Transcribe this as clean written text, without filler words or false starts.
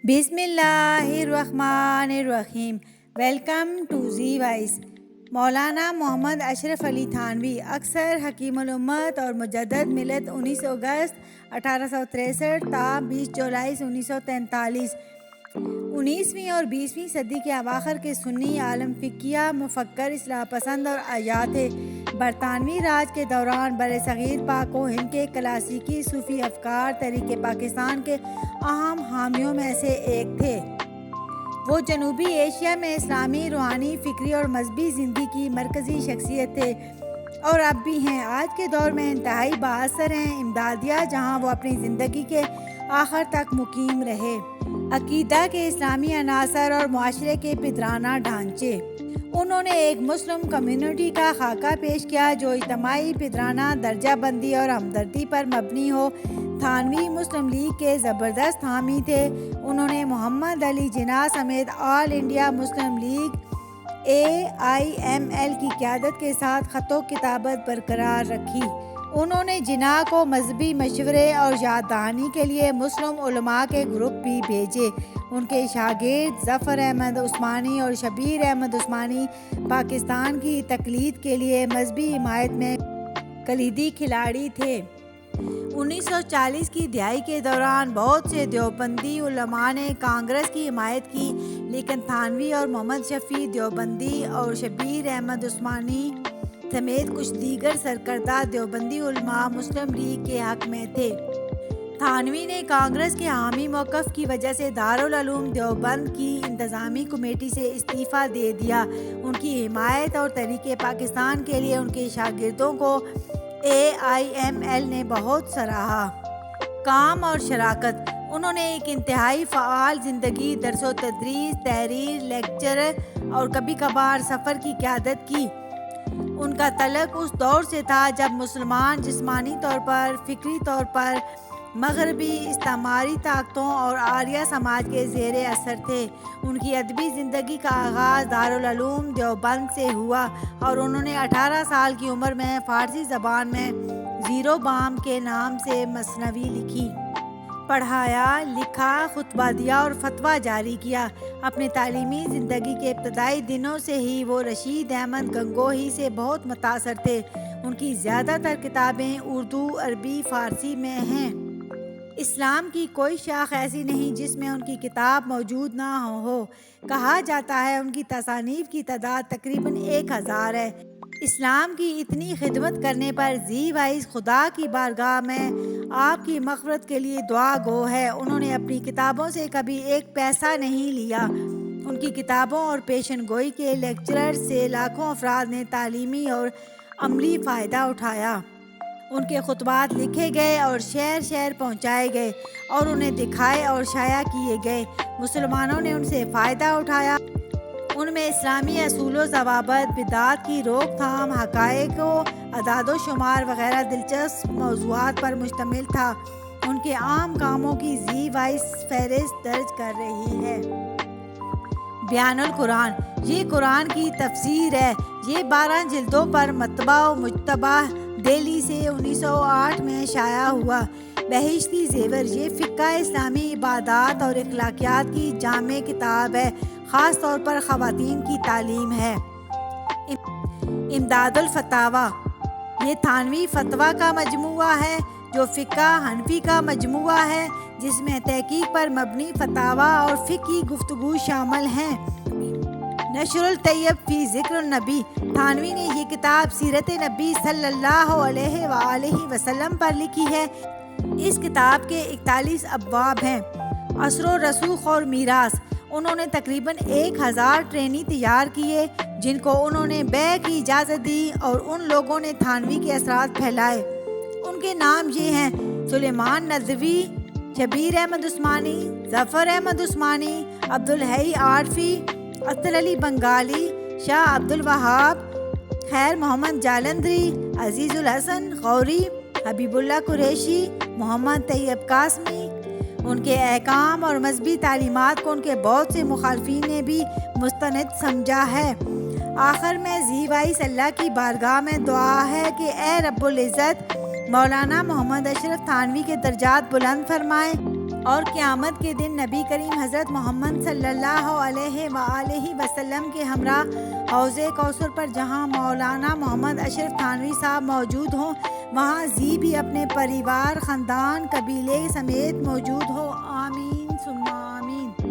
بسم اللہ الرحمن الرحیم۔ Welcome to Zee voice. Maulana Muhammad Ashraf Ali Thanvi, اکثر حکیم الامت اور مجدد ملت، 19 اگست 1863 تا 20 جولائی 1943۔ 19ویں اور 20ویں صدی کے اواخر کے سنی عالم فقیہ، مفکر، اصلاح پسند اور عیا تھے۔ برطانوی راج کے دوران برصغیر پاک و ہند کے کلاسیکی صوفی افکار تحریک پاکستان کے اہم حامیوں میں سے ایک تھے۔ وہ جنوبی ایشیا میں اسلامی روحانی، فکری اور مذہبی زندگی کی مرکزی شخصیت تھے اور اب بھی ہیں۔ آج کے دور میں انتہائی بااثر ہیں۔ امدادیہ جہاں وہ اپنی زندگی کے آخر تک مقیم رہے۔ عقیدہ کے اسلامی عناصر اور معاشرے کے پدرانہ ڈھانچے۔ انہوں نے ایک مسلم کمیونٹی کا خاکہ پیش کیا جو اجتماعی، پدرانہ، درجہ بندی اور ہمدردی پر مبنی ہو۔ تھانوی مسلم لیگ کے زبردست حامی تھے۔ انہوں نے محمد علی جناح سمیت آل انڈیا مسلم لیگ AIML کی قیادت کے ساتھ خط و کتابت برقرار رکھی۔ انہوں نے جناح کو مذہبی مشورے اور یاد دہانی کے لیے مسلم علماء کے گروپ بھی بھیجے۔ ان کے شاگرد ظفر احمد عثمانی اور شبیر احمد عثمانی پاکستان کی تقلید کے لیے مذہبی حمایت میں کلیدی کھلاڑی تھے۔ 1940 کی دہائی کے دوران بہت سے دیوبندی علماء نے کانگریس کی حمایت کی، لیکن تھانوی اور محمد شفیع دیوبندی اور شبیر احمد عثمانی سمیت کچھ دیگر سرکردہ دیوبندی علماء مسلم لیگ کے حق میں تھے۔ تھانوی نے کانگریس کے حامی موقف کی وجہ سے دارالعلوم دیوبند کی انتظامی کمیٹی سے استعفیٰ دے دیا۔ ان کی حمایت اور تحریک پاکستان کے لیے ان کے شاگردوں کو AIML نے بہت سراہا۔ کام اور شراکت۔ انہوں نے ایک انتہائی فعال زندگی، درس و تدریس، تحریر، لیکچر اور کبھی کبھار سفر کی قیادت کی۔ ان کا تعلق اس دور سے تھا جب مسلمان جسمانی طور پر، فکری طور پر مغربی استعماری طاقتوں اور آریہ سماج کے زیر اثر تھے۔ ان کی ادبی زندگی کا آغاز دارالعلوم دیوبند سے ہوا اور انہوں نے 18 سال کی عمر میں فارسی زبان میں زیرو بام کے نام سے مثنوی لکھی۔ پڑھایا، لکھا، خطبہ دیا اور فتویٰ جاری کیا۔ اپنی تعلیمی زندگی کے ابتدائی دنوں سے ہی وہ رشید احمد گنگوہی سے بہت متاثر تھے۔ ان کی زیادہ تر کتابیں اردو، عربی، فارسی میں ہیں۔ اسلام کی کوئی شاخ ایسی نہیں جس میں ان کی کتاب موجود نہ ہو۔ کہا جاتا ہے ان کی تصانیف کی تعداد تقریباً 1000 ہے۔ اسلام کی اتنی خدمت کرنے پر زی وائس خدا کی بارگاہ میں آپ کی مغفرت کے لیے دعا گو ہے۔ انہوں نے اپنی کتابوں سے کبھی ایک پیسہ نہیں لیا۔ ان کی کتابوں اور پیشن گوئی کے لیکچرز سے لاکھوں افراد نے تعلیمی اور عملی فائدہ اٹھایا۔ ان کے خطبات لکھے گئے اور شہر شہر پہنچائے گئے اور انہیں دکھائے اور شائع کیے گئے۔ مسلمانوں نے ان سے فائدہ اٹھایا۔ ان میں اسلامی اصول و ضوابط، بدعات کی روک تھام، حقائق و اعداد و شمار وغیرہ دلچسپ موضوعات پر مشتمل تھا۔ ان کے عام کاموں کی زی وائس فہرست درج کر رہی ہے۔ بیان القرآن۔ یہ قرآن کی تفسیر ہے۔ یہ 12 جلدوں پر مطبوع و مجتبع دہلی سے 1908 میں شائع ہوا۔ بہشتی زیور۔ یہ فقہ اسلامی، عبادات اور اخلاقیات کی جامع کتاب ہے، خاص طور پر خواتین کی تعلیم ہے۔ امداد الفتاویٰ۔ یہ تھانوی فتویٰ کا مجموعہ ہے جو فقہ حنفی کا مجموعہ ہے، جس میں تحقیق پر مبنی فتاویٰ اور فقہی گفتگو شامل ہیں۔ نشر الطیب فی ذکر النبی۔ تھانوی نے یہ کتاب سیرت نبی صلی اللہ علیہ وآلہ وسلم پر لکھی ہے۔ اس کتاب کے 41 ابواب ہیں۔ اثر و رسوخ اور میراث۔ انہوں نے تقریباً 1000 ٹرینی تیار کیے جن کو انہوں نے بیع کی اجازت دی اور ان لوگوں نے تھانوی کے اثرات پھیلائے۔ ان کے نام یہ ہیں: سلیمان ندوی، شبیر احمد عثمانی، ظفر احمد عثمانی، عبدالحی عارفی، اختر علی بنگالی، شاہ عبدالوہاب، خیر محمد جالندھری، عزیز الحسن غوری، حبیب اللہ قریشی، محمد طیب قاسمی۔ ان کے احکام اور مذہبی تعلیمات کو ان کے بہت سے مخالفین نے بھی مستند سمجھا ہے۔ آخر میں زی وائس اللہ کی بارگاہ میں دعا ہے کہ اے رب العزت مولانا محمد اشرف تھانوی کے درجات بلند فرمائے اور قیامت کے دن نبی کریم حضرت محمد صلی اللہ علیہ وآلہ وسلم کے ہمراہ حوض کوثر پر جہاں مولانا محمد اشرف تھانوی صاحب موجود ہوں، وہاں زی بھی اپنے پریوار، خاندان، قبیلے سمیت موجود ہو۔ آمین ثم آمین۔